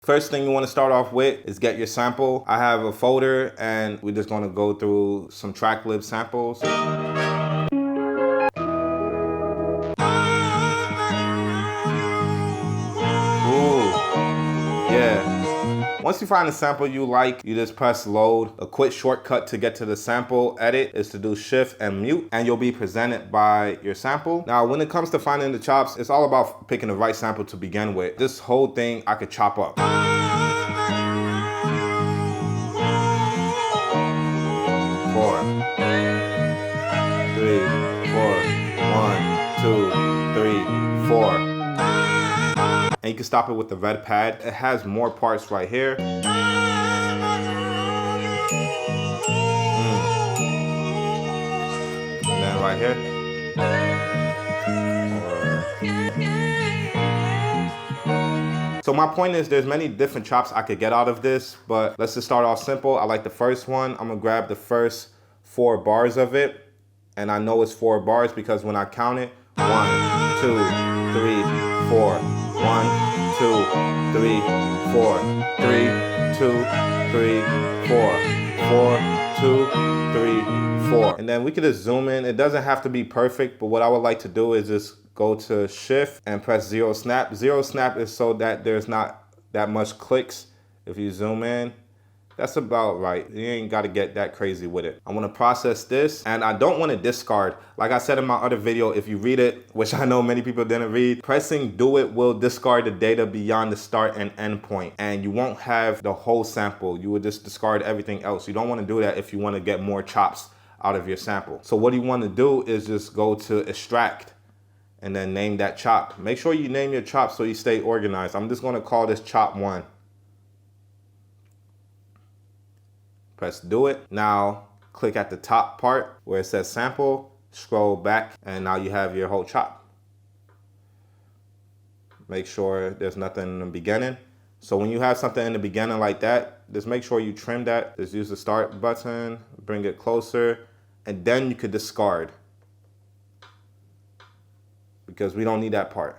First thing you want to start off with is get your sample. I have a folder and we're just going to go through some track lib samples. Once you find a sample you like, you just press load. A quick shortcut to get to the sample edit is to do shift and mute, and you'll be presented by your sample. Now, when it comes to finding the chops, it's all about picking the right sample to begin with. This whole thing I could chop up. 4, 3, 4, 1, 2, 3, 4. And you can stop it with the red pad. It has more parts right here. And then right here. So my point is there's many different chops I could get out of this, but let's just start off simple. I like the first one. I'm gonna grab the first 4 bars of it. And I know it's 4 bars because when I count it, 1, 2, 3, 4. 1, 2, 3, 4. 3, 2, 3, 4. 4, 2, 3, 4. And then we could just zoom in. It doesn't have to be perfect, but what I would like to do is just go to shift and press 0 snap. 0 snap is so that there's not that much clicks. If you zoom in, that's about right. You ain't got to get that crazy with it. I want to process this, and I don't want to discard. Like I said in my other video, if you read it, which I know many people didn't read, pressing do it will discard the data beyond the start and end point, and you won't have the whole sample. You would just discard everything else. You don't want to do that if you want to get more chops out of your sample. So what you want to do is just go to extract and then name that chop. Make sure you name your chop so you stay organized. I'm just going to call this chop 1. Press do it. Now click at the top part where it says sample, scroll back, and now you have your whole chop. Make sure there's nothing in the beginning. So when you have something in the beginning like that, just make sure you trim that. Just use the start button, bring it closer, and then you could discard because we don't need that part.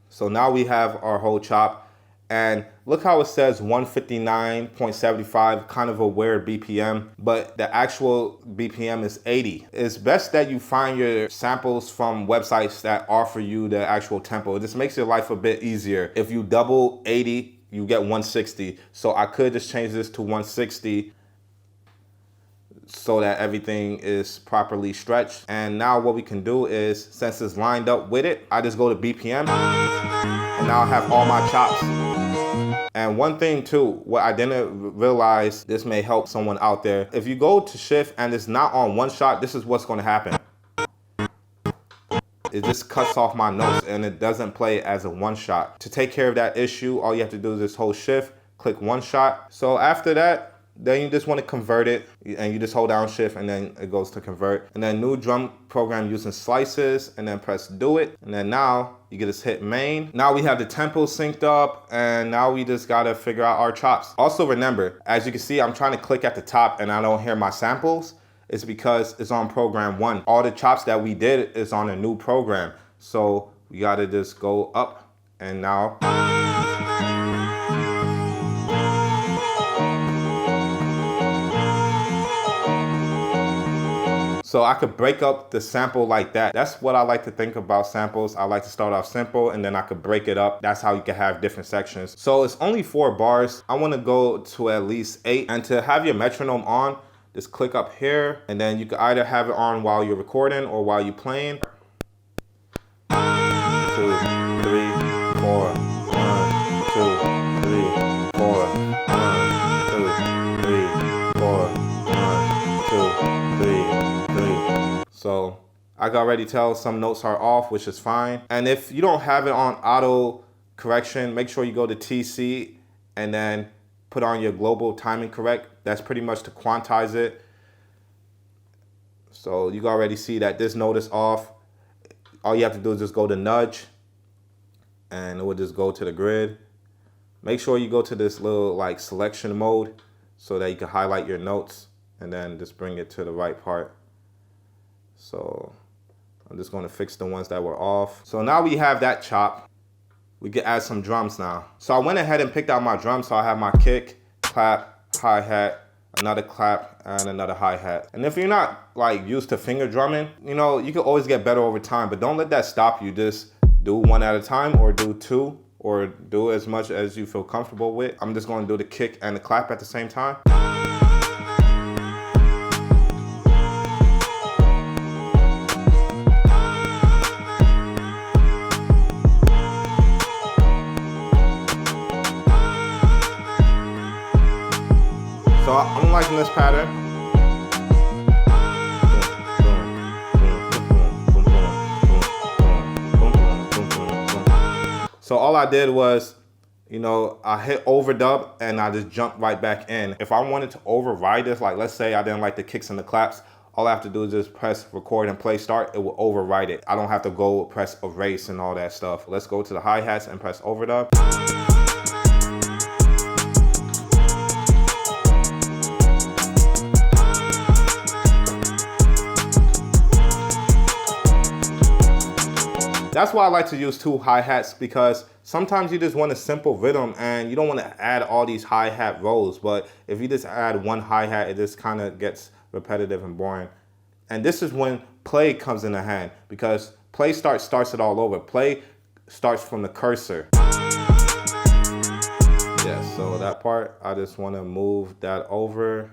So now we have our whole chop. And look how it says 159.75, kind of a weird BPM, but the actual BPM is 80. It's best that you find your samples from websites that offer you the actual tempo. It just makes your life a bit easier. If you double 80, you get 160. So I could just change this to 160 so that everything is properly stretched. And now what we can do is, since it's lined up with it, I just go to BPM, and now I have all my chops. And one thing too, what I didn't realize, this may help someone out there. If you go to shift and it's not on one shot, this is what's going to happen. It just cuts off my notes and it doesn't play as a one shot. To take care of that issue, all you have to do is just hold shift, click one shot. So after that, then you just want to convert it, and you just hold down shift and then it goes to convert. And then new drum program using slices, and then press do it. And then now you can just hit main. Now we have the tempo synced up, and now we just gotta figure out our chops. Also remember, as you can see, I'm trying to click at the top and I don't hear my samples. It's because it's on program 1. All the chops that we did is on a new program. So we gotta just go up, and now. So I could break up the sample like that. That's what I like to think about samples. I like to start off simple and then I could break it up. That's how you can have different sections. So it's only 4 bars. I want to go to at least 8. And to have your metronome on, just click up here, and then you can either have it on while you're recording or while you're playing. 2, 3, 4. 1, 2, 3, 4. 1, 2, 3, 4. 1, 2, 3. So I can already tell some notes are off, which is fine. And if you don't have it on auto correction, make sure you go to TC and then put on your global timing correct. That's pretty much to quantize it. So you can already see that this note is off. All you have to do is just go to nudge and it will just go to the grid. Make sure you go to this little like selection mode so that you can highlight your notes and then just bring it to the right part. So I'm just going to fix the ones that were off. So now we have that chop. we could add some drums now. So I went ahead and picked out my drums. So I have my kick, clap, hi-hat, another clap, and another hi-hat. And if you're not like used to finger drumming, you know, you can always get better over time, but don't let that stop you. Just do one at a time, or do two, or do as much as you feel comfortable with. I'm just gonna do the kick and the clap at the same time. So I'm liking this pattern. So all I did was, you know, I hit overdub and I just jumped right back in. If I wanted to override this, like let's say I didn't like the kicks and the claps, all I have to do is just press record and play start. It will override it. I don't have to go press erase and all that stuff. Let's go to the hi-hats and press overdub. That's why I like to use two hi-hats, because sometimes you just want a simple rhythm and you don't want to add all these hi-hat rows. But if you just add one hi-hat, it just kind of gets repetitive and boring. And this is when play comes into hand, because play starts it all over. Play starts from the cursor. Yeah, so that part, I just want to move that over.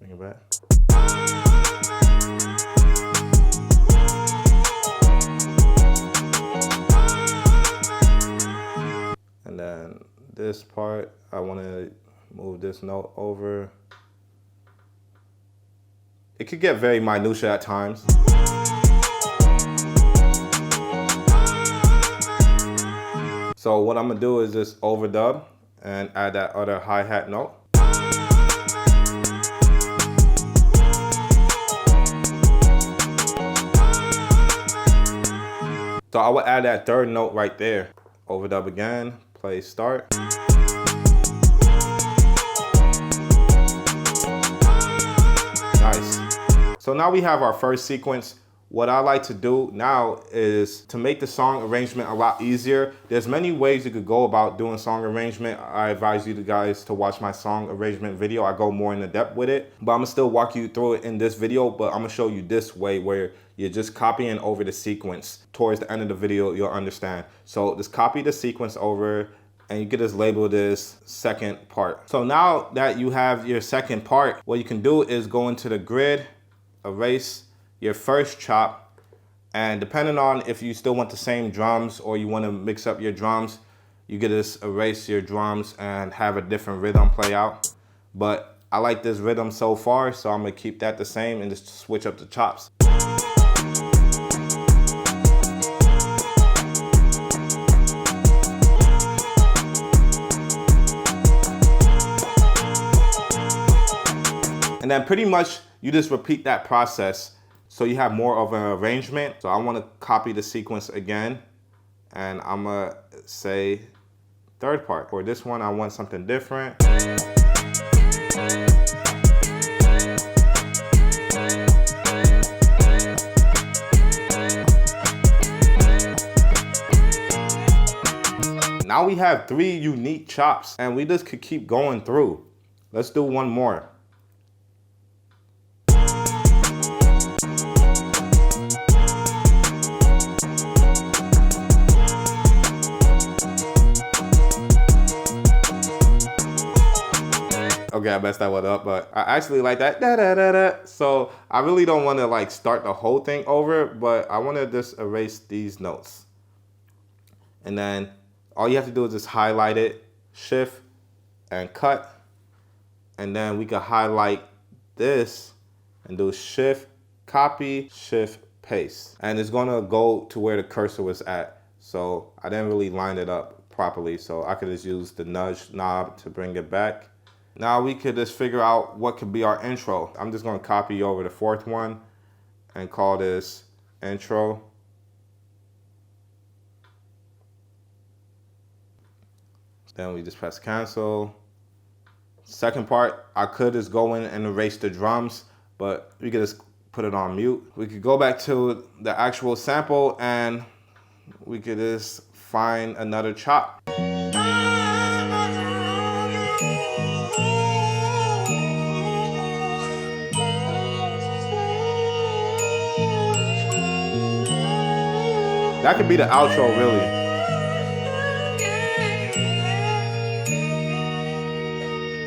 Bring it back. And then this part, I want to move this note over. It could get very minutiae at times. So what I'm gonna do is just overdub and add that other hi-hat note. So I would add that third note right there. Overdub again, play start. Nice. So now we have our first sequence. What I like to do now is to make the song arrangement a lot easier. There's many ways you could go about doing song arrangement. I advise you guys to watch my song arrangement video. I go more into depth with it, but I'm gonna still walk you through it in this video, but I'm gonna show you this way where you're just copying over the sequence. Towards the end of the video, you'll understand. So just copy the sequence over and you can just label this second part. So now that you have your second part, what you can do is go into the grid, erase your first chop, and depending on if you still want the same drums or you want to mix up your drums, you can just erase your drums and have a different rhythm play out. But I like this rhythm so far, so I'm gonna keep that the same and just switch up the chops. And then pretty much you just repeat that process so you have more of an arrangement. So I want to copy the sequence again, and I'm gonna say third part. For this one, I want something different. Now we have 3 unique chops and we just could keep going through. Let's do one more. Okay, I messed that one up, but I actually like that da da da da. So I really don't want to like start the whole thing over, but I want to just erase these notes. And then all you have to do is just highlight it, shift and cut. And then we can highlight this and do shift, copy, shift, paste. And it's gonna go to where the cursor was at. So I didn't really line it up properly, so I could just use the nudge knob to bring it back. Now we could just figure out what could be our intro. I'm just gonna copy over the 4th one and call this intro. Then we just press cancel. Second part, I could just go in and erase the drums, but we could just put it on mute. We could go back to the actual sample and we could just find another chop. That could be the outro, really.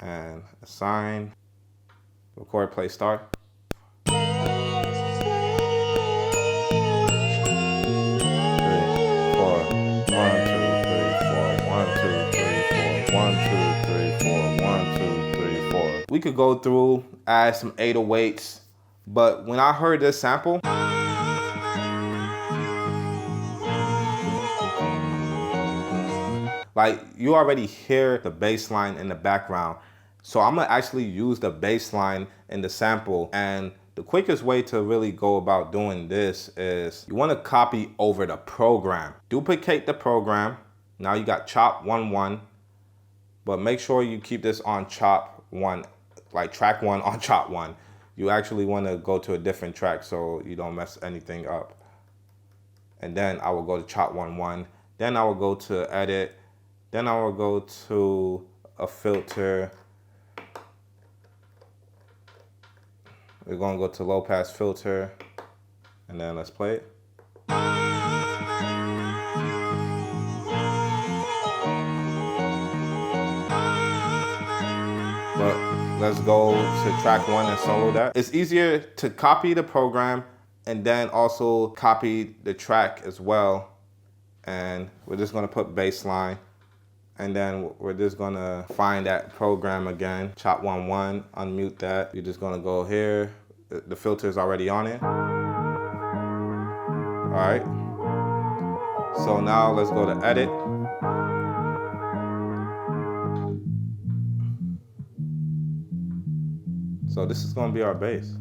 And assign, record, play, start. 3, 4, 1, 2, 3, 4, 1, 2, 3, 4, 1, 2, 3, 4, 1, 2, 3, 4. We could go through, add some 808s, but when I heard this sample, like, you already hear the bass line in the background. So I'm gonna actually use the bass line in the sample. And the quickest way to really go about doing this is you wanna copy over the program. Duplicate the program. Now you got chop 1-1, but make sure you keep this on chop 1, like track 1 on chop 1. You actually wanna go to a different track so you don't mess anything up. And then I will go to chop 1-1. Then I will go to edit. Then I will go to a filter. We're gonna go to low pass filter, and then let's play it. But let's go to track 1 and solo that. It's easier to copy the program and then also copy the track as well. And we're just gonna put bass line. And then we're just gonna find that program again, chop 1-1, unmute that. You're just gonna go here. The filter is already on it. All right. So now let's go to edit. So this is gonna be our bass.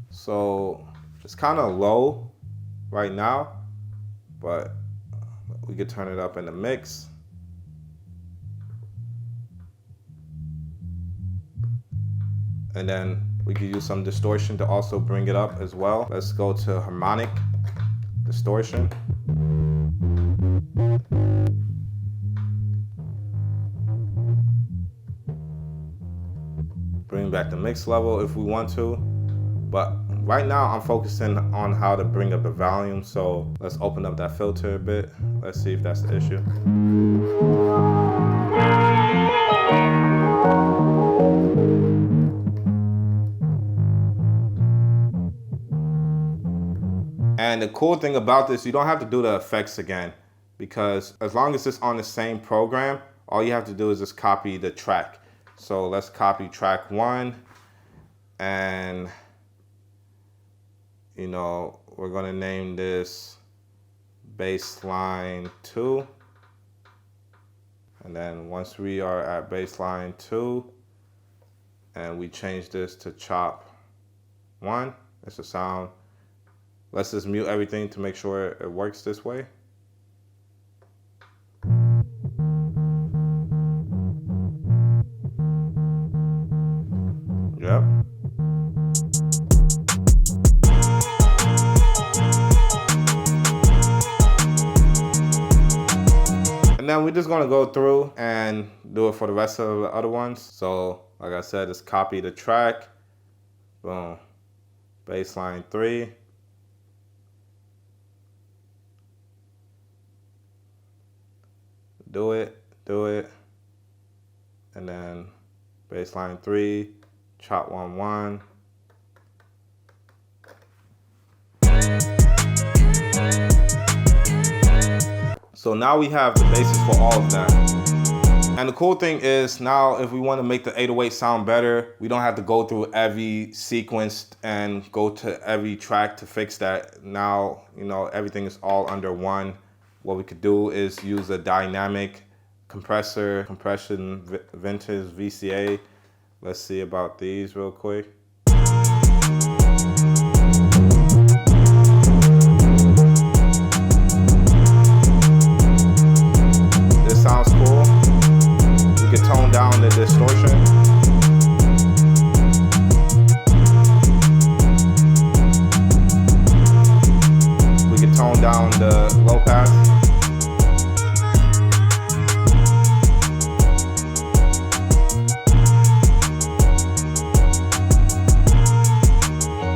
So it's kind of low right now, but we could turn it up in the mix. And then we could use some distortion to also bring it up as well. Let's go to harmonic distortion. Bring back the mix level if we want to. But right now I'm focusing on how to bring up the volume. So let's open up that filter a bit. Let's see if that's the issue. And the cool thing about this, you don't have to do the effects again, because as long as it's on the same program, all you have to do is just copy the track. So let's copy track 1, and you know, we're gonna name this baseline 2. And then once we are at baseline 2 and we change this to chop 1, that's the sound. Let's just mute everything to make sure it works this way. Yep. And then we're just gonna go through and do it for the rest of the other ones. So like I said, just copy the track. Boom. Baseline 3. Do it, and then baseline 3, chop 1-1. So now we have the basis for all of that. And the cool thing is now if we want to make the 808 sound better, we don't have to go through every sequence and go to every track to fix that. Now, you know, everything is all under one. What we could do is use a dynamic compressor, compression vintage VCA. Let's see about these real quick. This sounds cool. We could tone down the distortion. the low pass.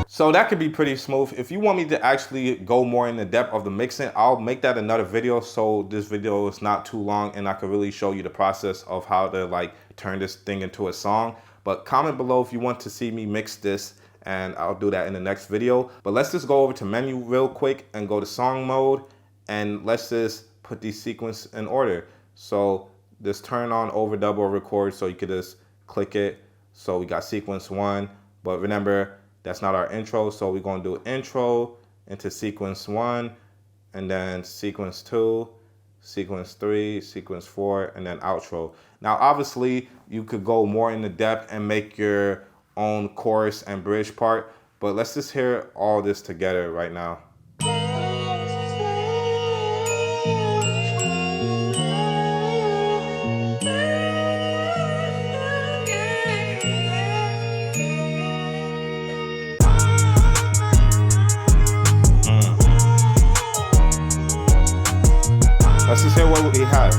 So that could be pretty smooth. If you want me to actually go more in the depth of the mixing, I'll make that another video, so this video is not too long and I can really show you the process of how to like turn this thing into a song. But comment below if you want to see me mix this, and I'll do that in the next video. But let's just go over to menu real quick and go to song mode, and let's just put these sequence in order. So just turn on overdub or record, so you could just click it. So we got sequence 1, but remember, that's not our intro, so we're gonna do intro into sequence 1, and then sequence 2, sequence 3, sequence 4, and then outro. Now, obviously, you could go more into depth and make your own chorus and bridge part, but let's just hear all this together right now. Let's just hear what we have.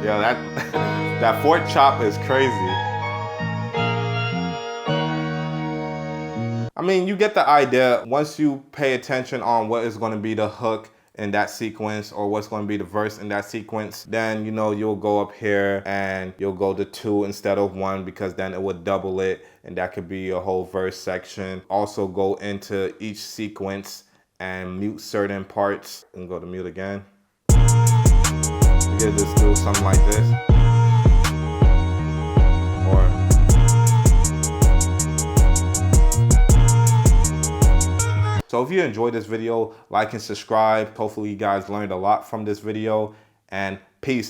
Yo, that fourth chop is crazy. I mean, you get the idea. Once you pay attention on what is going to be the hook in that sequence, or what's going to be the verse in that sequence, then, you know, you'll go up here and you'll go to 2 instead of 1, because then it would double it, and that could be a whole verse section. Also go into each sequence and mute certain parts, and go to mute again. You could just do something like this. Or so if you enjoyed this video, like and subscribe. Hopefully you guys learned a lot from this video, and peace.